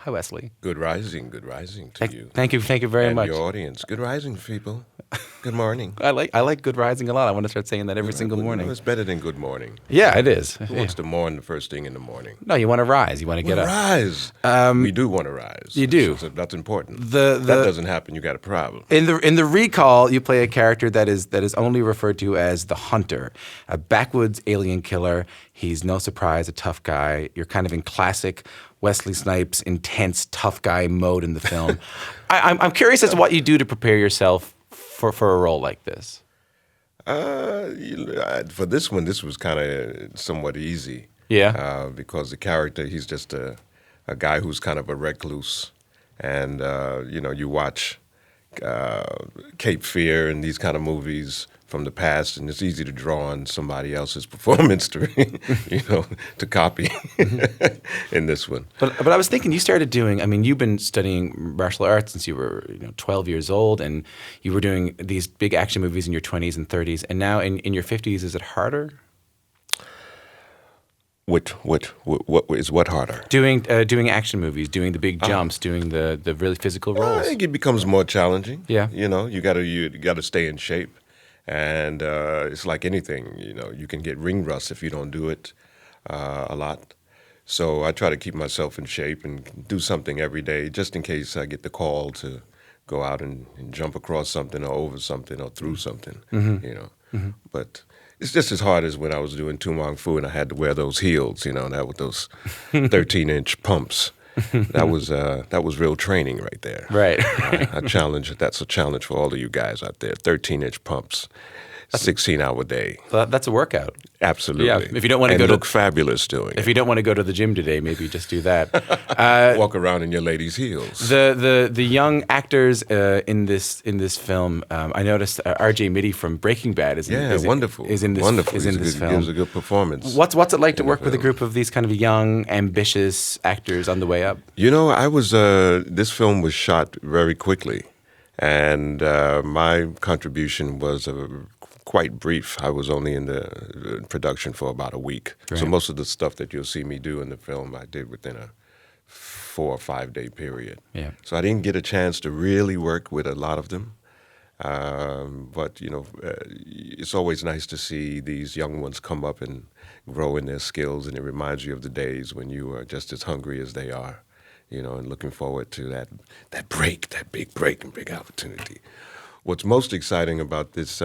Hi, Wesley. Good rising to you. Thank you very and much. your audience. Good rising, people. Good morning. I like good rising a lot. I want to start saying that every single morning. It's better than good morning. Yeah, it is. Who wants to mourn the first thing in the morning? No, you want to rise. You want to get up. Rise. We do want to rise. You do. That's important. That doesn't happen, you got a problem. In the Recall, you play a character that is only referred to as the Hunter, a backwoods alien killer. He's no surprise a tough guy. You're kind of in classic Wesley Snipes intense tough guy mode in the film. I'm curious as to what you do to prepare yourself for a role like this. For this one, this was kind of somewhat easy. Yeah. Because the character, he's just a guy who's kind of a recluse. And, you watch Cape Fear and these kind of movies from the past, and it's easy to draw on somebody else's performance to, to copy in this one. But I was thinking, you started doing. I mean, you've been studying martial arts since you were 12 years old, and you were doing these big action movies in your 20s and 30s, and now in your 50s, is it harder? What is what harder? Doing action movies, doing the big jumps, doing the really physical roles. I think it becomes more challenging. Yeah. You gotta stay in shape. And it's like anything, you can get ring rust if you don't do it a lot. So I try to keep myself in shape and do something every day just in case I get the call to go out and jump across something or over something or through something, Mm-hmm. But it's just as hard as when I was doing Tumong Fu and I had to wear those heels, that with those 13-inch pumps. That was real training right there. Right. That's a challenge for all of you guys out there. 13-inch pumps, 16-hour day. That's a workout. Absolutely. Yeah. If you don't want to look fabulous doing it. If you don't want to go to the gym today, maybe just do that. Walk around in your ladies' heels. The young actors in this film, I noticed R.J. Mitty from Breaking Bad is wonderful. Is in this wonderful. Is in this film. Gives a good performance. What's it like to work with a group of these kind of young, ambitious actors on the way up? I was. This film was shot very quickly, and my contribution was quite brief. I was only in the production for about a week. Right. So most of the stuff that you'll see me do in the film, I did within a 4 or 5 day period. Yeah. So I didn't get a chance to really work with a lot of them. But it's always nice to see these young ones come up and grow in their skills, and it reminds you of the days when you were just as hungry as they are, and looking forward to that big break and big opportunity. What's most exciting about this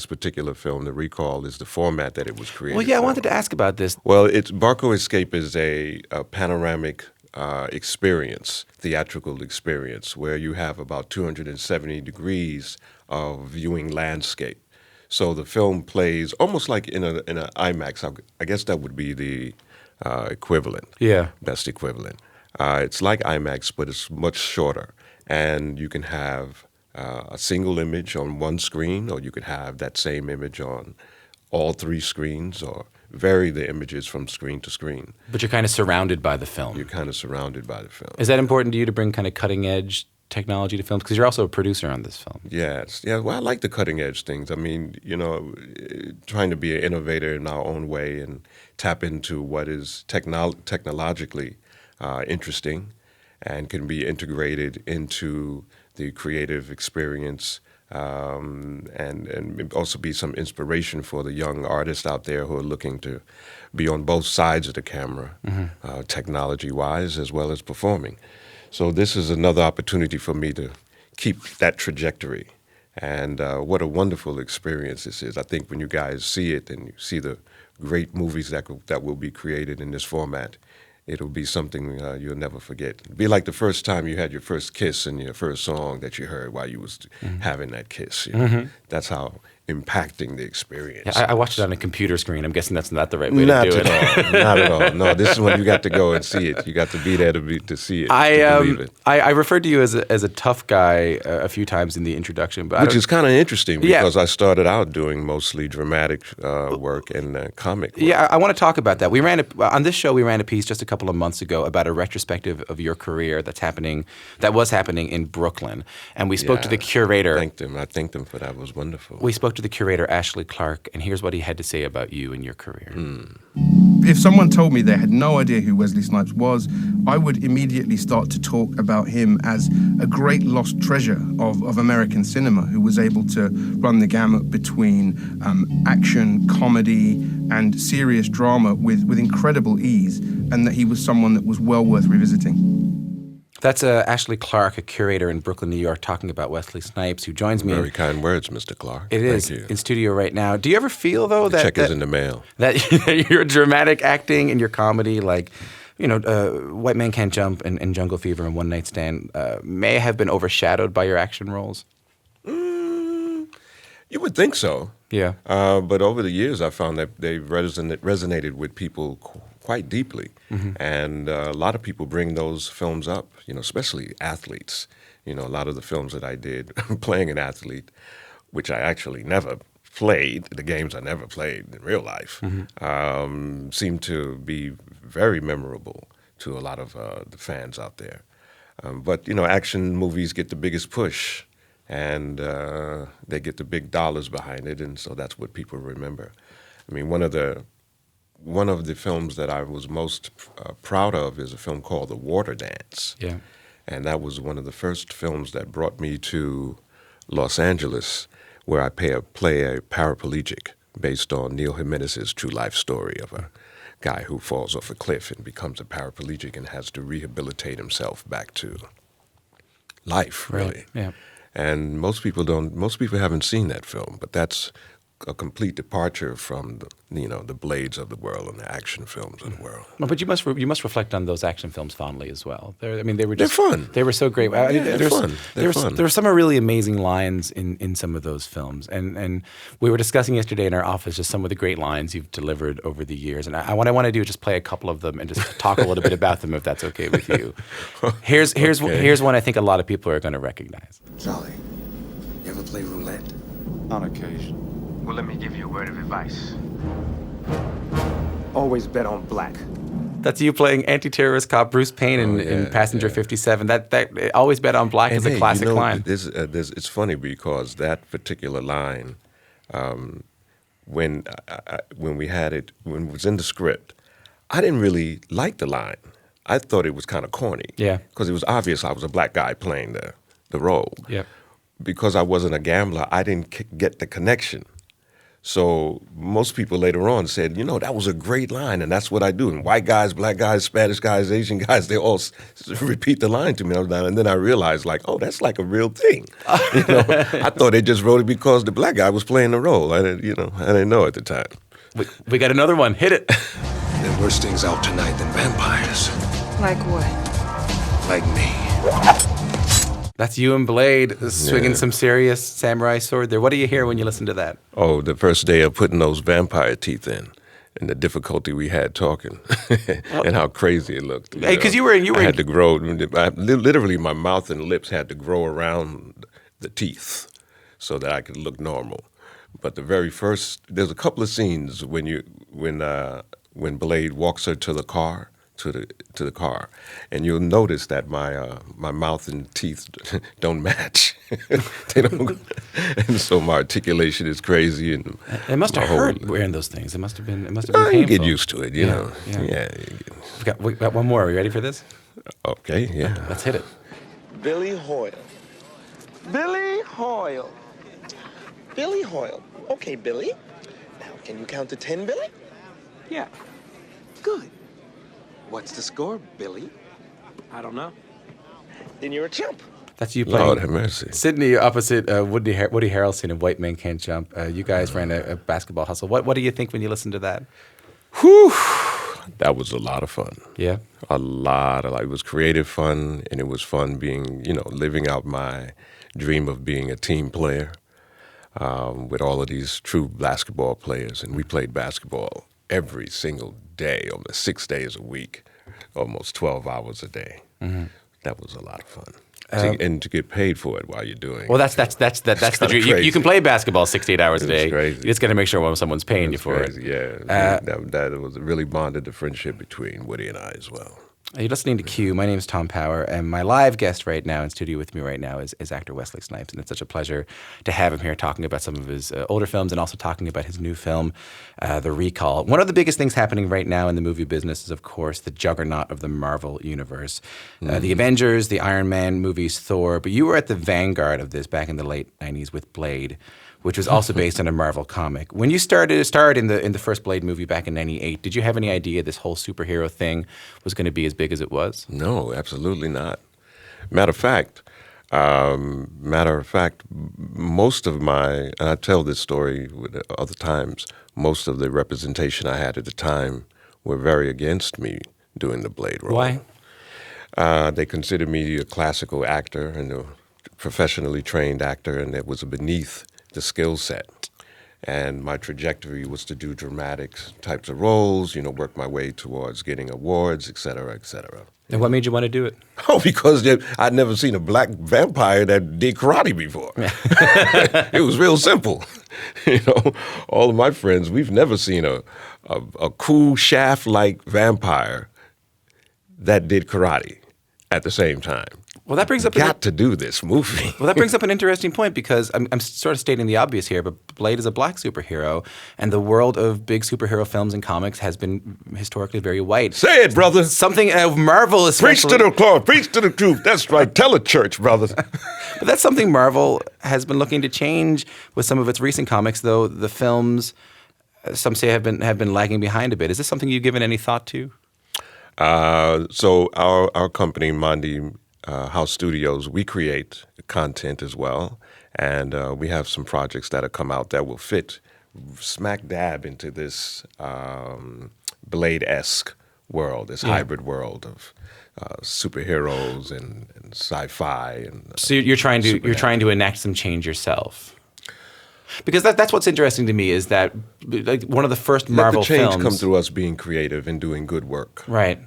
particular film, The Recall, is the format that it was created. Well, yeah, I wanted to ask about this. Well, Barco Escape is a panoramic experience, theatrical experience, where you have about 270 degrees of viewing landscape. So the film plays almost like in an IMAX. I guess that would be the equivalent. Yeah. Best equivalent. It's like IMAX, but it's much shorter, and you can have a single image on one screen, or you could have that same image on all 3 screens, or vary the images from screen to screen. But you're kind of surrounded by the film. You're kind of surrounded by the film. Is that important to you to bring kind of cutting-edge technology to films? Because you're also a producer on this film. Yes. Yeah, well, I like the cutting-edge things. I mean, trying to be an innovator in our own way and tap into what is technologically interesting and can be integrated into the creative experience, and also be some inspiration for the young artists out there who are looking to be on both sides of the camera, technology-wise as well as performing. So this is another opportunity for me to keep that trajectory. And what a wonderful experience this is. I think when you guys see it and you see the great movies that will be created in this format, it'll be something you'll never forget. It'll be like the first time you had your first kiss and your first song that you heard while you was having that kiss. That's how impacting the experience. Yeah, I watched it on a computer screen. I'm guessing that's not the right way to do it. Not at all. No, this is when you got to go and see it. You got to be there to see it, to believe it. I referred to you as a tough guy a few times in the introduction. Which is kind of interesting because I started out doing mostly dramatic work and comic work. Yeah, I want to talk about that. On this show, we ran a piece just a couple of months ago about a retrospective of your career that was happening in Brooklyn. And we spoke to the curator. I thanked him for that. It was wonderful. We spoke to the curator, Ashley Clark, and here's what he had to say about you and your career. If someone told me they had no idea who Wesley Snipes was, I would immediately start to talk about him as a great lost treasure of American cinema who was able to run the gamut between action, comedy, and serious drama with incredible ease, and that he was someone that was well worth revisiting. That's Ashley Clark, a curator in Brooklyn, New York, talking about Wesley Snipes, who joins me. Very kind words, Mr. Clark. It is Thank you. in studio right now. Do you ever feel, though, The check is in the mail. that your dramatic acting and your comedy, like, White Man Can't Jump and Jungle Fever and One Night Stand, may have been overshadowed by your action roles? You would think so. Yeah. But over the years, I found that they resonated with people quite deeply. And a lot of people bring those films up, especially athletes. A lot of the films that I did playing an athlete, which I actually never played, the games I never played in real life, seem to be very memorable to a lot of the fans out there. But action movies get the biggest push, and they get the big dollars behind it, and so that's what people remember. I mean, one of the films that I was most proud of is a film called The Water Dance. Yeah. And that was one of the first films that brought me to Los Angeles, where I play a paraplegic based on Neil Jimenez's true life story of a guy who falls off a cliff and becomes a paraplegic and has to rehabilitate himself back to life, really. Right. Yeah. And most people haven't seen that film, but that's a complete departure from the Blades of the world and the action films of the world. Well, but you must reflect on those action films fondly as well. They're fun. They were so great. They're fun. There were some really amazing lines in some of those films, and we were discussing yesterday in our office just some of the great lines you've delivered over the years. And what I want to do is just play a couple of them and just talk a little bit about them, if that's okay with you. Here's one I think a lot of people are going to recognize. Charlie, you ever play roulette? On occasion. Well, let me give you a word of advice. Always bet on black. That's you playing anti-terrorist cop Bruce Payne in Passenger 57. That always bet on black is a classic line. It's funny because that particular line, when it was in the script, I didn't really like the line. I thought it was kind of corny. Yeah. Because it was obvious I was a black guy playing the role. Yeah. Because I wasn't a gambler, I didn't get the connection. So most people later on said, that was a great line, and that's what I do. And white guys, black guys, Spanish guys, Asian guys, they all repeat the line to me. And then I realized, that's like a real thing. I thought they just wrote it because the black guy was playing the role. I didn't know at the time. We got another one. Hit it. There are worse things out tonight than vampires. Like what? Like me. That's you and Blade swinging some serious samurai sword there. What do you hear when you listen to that? Oh, the first day of putting those vampire teeth in, and the difficulty we had talking, and how crazy it looked. Hey, because you were I had to grow. Literally, my mouth and lips had to grow around the teeth so that I could look normal. But there's a couple of scenes when Blade walks her to the car. To the car, and you'll notice that my mouth and teeth don't match. They don't, and so my articulation is crazy. And it must have hurt wearing those things. It must have been painful. You get used to it, you know. Yeah. We got one more. Are you ready for this? Okay, yeah. Let's hit it. Billy Hoyle. Billy Hoyle. Billy Hoyle. Okay, Billy. Now, can you count to 10, Billy? Yeah. Good. What's the score, Billy? I don't know. Then you're a chump. That's you playing Lord have mercy. Sydney opposite Woody Harrelson in White Man Can't Jump. You guys ran a basketball hustle. What do you think when you listen to that? Whew. That was a lot of fun. Yeah? A lot. It was creative fun, and it was fun being, living out my dream of being a team player with all of these true basketball players. And we played basketball every single day, almost 6 days a week, almost 12 hours a day. Mm-hmm. That was a lot of fun. And to get paid for it while you're doing it. Well, that's the dream. You can play basketball 6 to 8 hours a day. Crazy. You just got to make sure someone's paying you for crazy. it. Yeah, that was really bonded the friendship between Woody and I as well. You're listening to Q. My name is Tom Power, and my live guest right now in studio with me right now is actor Wesley Snipes, and it's such a pleasure to have him here talking about some of his older films and also talking about his new film, The Recall. One of the biggest things happening right now in the movie business is, of course, the juggernaut of the Marvel Universe. The Avengers, the Iron Man movies, Thor, but you were at the vanguard of this back in the late 90s with Blade, which was also based on a Marvel comic. When you starred in the first Blade movie back in '98, did you have any idea this whole superhero thing was going to be as big as it was? No, absolutely not. Matter of fact, most of my, and I tell this story with other times, most of the representation I had at the time were very against me doing the Blade role. Why? They considered me a classical actor and a professionally trained actor, and it was beneath the skill set. And my trajectory was to do dramatic types of roles, work my way towards getting awards, et cetera, et cetera. And what made you want to do it? Oh, because I'd never seen a black vampire that did karate before. It was real simple. All of my friends, we've never seen a cool Shaft-like vampire that did karate at the same time. Well, that brings up to do this movie. Well, that brings up an interesting point because I'm sort of stating the obvious here, but Blade is a black superhero, and the world of big superhero films and comics has been historically very white. Say it, brother. Something of Marvel especially. Preach to the cause. Preach to the truth. That's right. Tell the church, brother. But that's something Marvel has been looking to change with some of its recent comics, though the films, some say, have been lagging behind a bit. Is this something you've given any thought to? So our company, Mondi House Studios, we create content as well, and we have some projects that have come out that will fit smack dab into this Blade-esque world, this hybrid world of superheroes and sci-fi. And so you're trying to enact some change yourself. Because that's what's interesting to me is that like one of the first Marvel films. Let the change come through us being creative and doing good work. Right.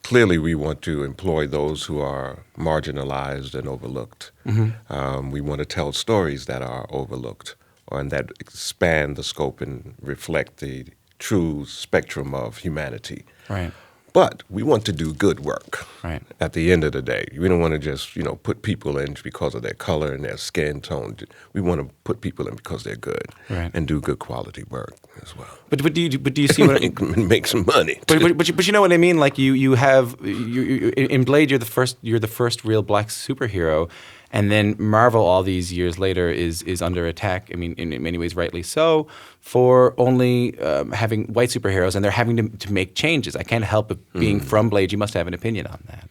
Clearly, we want to employ those who are marginalized and overlooked. Mm-hmm. We want to tell stories that are overlooked and that expand the scope and reflect the true spectrum of humanity. Right. But we want to do good work. Right. At the end of the day, we don't want to just put people in because of their color and their skin tone. We want to put people in because they're good, right, and do good quality work as well. But do you see what make some money? But you know what I mean? Like you in Blade, you're the first real black superhero. And then Marvel, all these years later, is under attack. I mean, in many ways, rightly so, for only having white superheroes, and they're having to make changes. I can't help but being from Blade. You must have an opinion on that.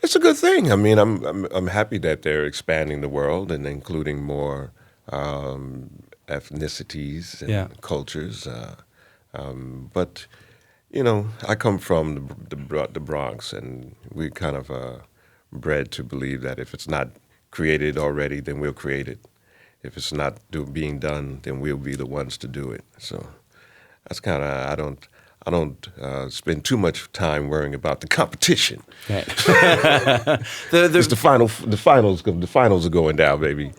It's a good thing. I mean, I'm happy that they're expanding the world and including more ethnicities and cultures. But I come from the Bronx, and we kind of bred to believe that if it's not created already, then we'll create it. If it's not being done, then we'll be the ones to do it. So that's kind of I don't spend too much time worrying about the competition. Right. It's the finals are going down, baby.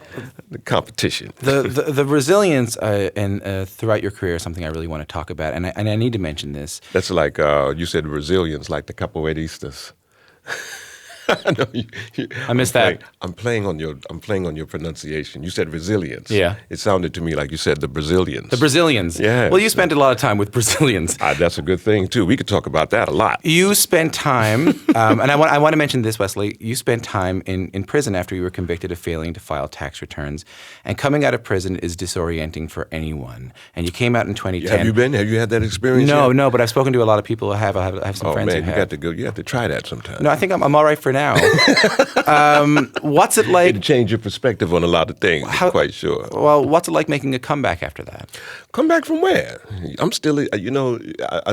The competition. The resilience and throughout your career is something I really want to talk about, and I need to mention this. That's like you said, resilience, like the capoeiristas. No, I missed that. I'm playing on your pronunciation. You said resilience. Yeah. It sounded to me like you said the Brazilians. The Brazilians. Yeah. Well, you spent a lot of time with Brazilians. That's a good thing too. We could talk about that a lot. You spent time, and I want to mention this, Wesley. You spent time in prison after you were convicted of failing to file tax returns, and coming out of prison is disorienting for anyone. And you came out in 2010. Have you been? Have you had that experience? No, but I've spoken to a lot of people who have. I have some friends who have. You got to go. You have to try that sometime. No, I think I'm all right for now. What's it like? It'll change your perspective on a lot of things, I'm quite sure. Well, what's it like making a comeback after that? Come back from where? I'm still, I it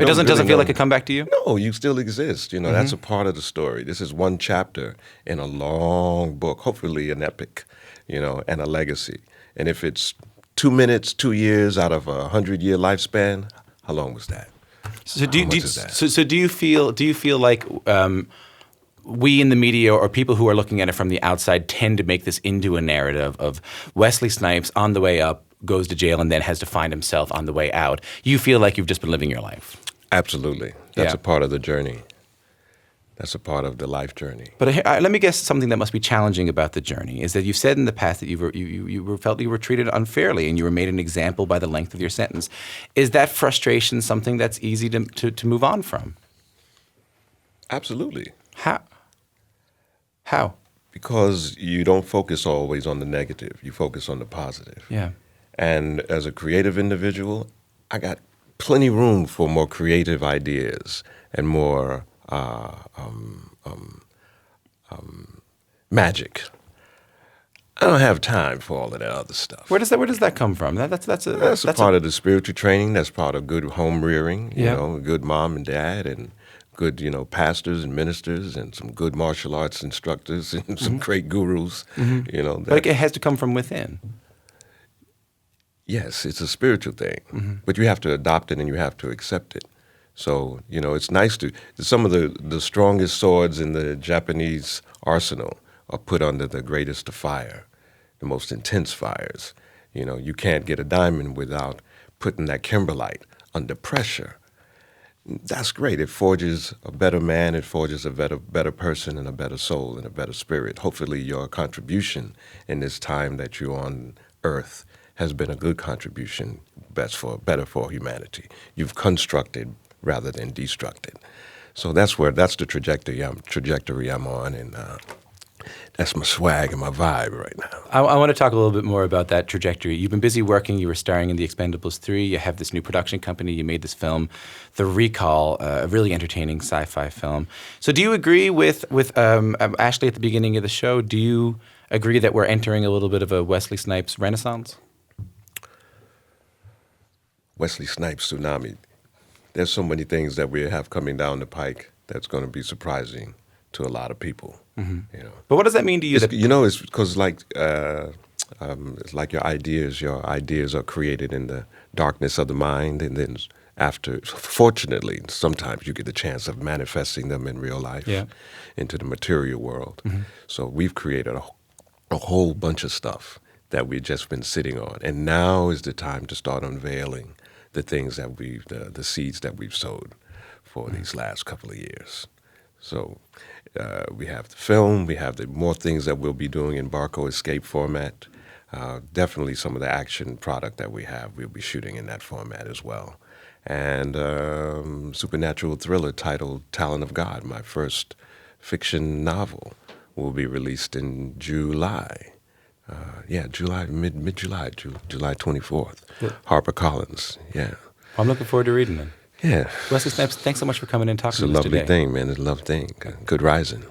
doesn't feel like a comeback to you? No, you still exist. That's a part of the story. This is one chapter in a long book, hopefully an epic, and a legacy. And if it's 2 minutes, 2 years out of a 100-year lifespan, how long was that? So do you feel like we in the media or people who are looking at it from the outside tend to make this into a narrative of Wesley Snipes on the way up, goes to jail, and then has to find himself on the way out? You feel like you've just been living your life? Absolutely. That's a part of the journey. That's a part of the life journey. But let me guess something that must be challenging about the journey is that you've said in the past that you felt you were treated unfairly and you were made an example by the length of your sentence. Is that frustration something that's easy to move on from? Absolutely. How? Because you don't focus always on the negative. You focus on the positive. Yeah. And as a creative individual, I got plenty room for more creative ideas and more magic. I don't have time for all of that other stuff. Where does that come from? That's a part of the spiritual training. That's part of good home rearing. You Yeah. know, good mom and dad, and good pastors and ministers, and some good martial arts instructors, and some great gurus. You know, But it has to come from within. yes, it's a spiritual thing, but you have to adopt it and you have to accept it. So, it's nice some of the strongest swords in the Japanese arsenal are put under the greatest of fire, the most intense fires. You can't get a diamond without putting that kimberlite under pressure. That's great. It forges a better man, it forges a better person and a better soul and a better spirit. Hopefully your contribution in this time that you're on earth has been a good contribution, better for humanity. You've constructed rather than destructed. So that's the trajectory I'm on, and that's my swag and my vibe right now. I want to talk a little bit more about that trajectory. You've been busy working. You were starring in The Expendables 3. You have this new production company. You made this film, The Recall, a really entertaining sci-fi film. So do you agree with Ashley at the beginning of the show? Do you agree that we're entering a little bit of a Wesley Snipes renaissance? Wesley Snipes tsunami. There's so many things that we have coming down the pike that's going to be surprising to a lot of people. But what does that mean to you? It's because it's like your ideas are created in the darkness of the mind, and then fortunately, sometimes you get the chance of manifesting them in real life into the material world. So we've created a whole bunch of stuff that we've just been sitting on, and now is the time to start unveiling the things that the seeds that we've sowed for these last couple of years. So we have the film, we have the more things that we'll be doing in Barco Escape format. Definitely some of the action product that we'll be shooting in that format as well. And supernatural thriller titled Talent of God, my first fiction novel, will be released in July. Mid-July, July 24th. Yeah. HarperCollins, yeah. I'm looking forward to reading them. Yeah. Wesley Snipes, thanks so much for coming in and talking to us today. It's a lovely thing, man. It's a lovely thing. Good rising.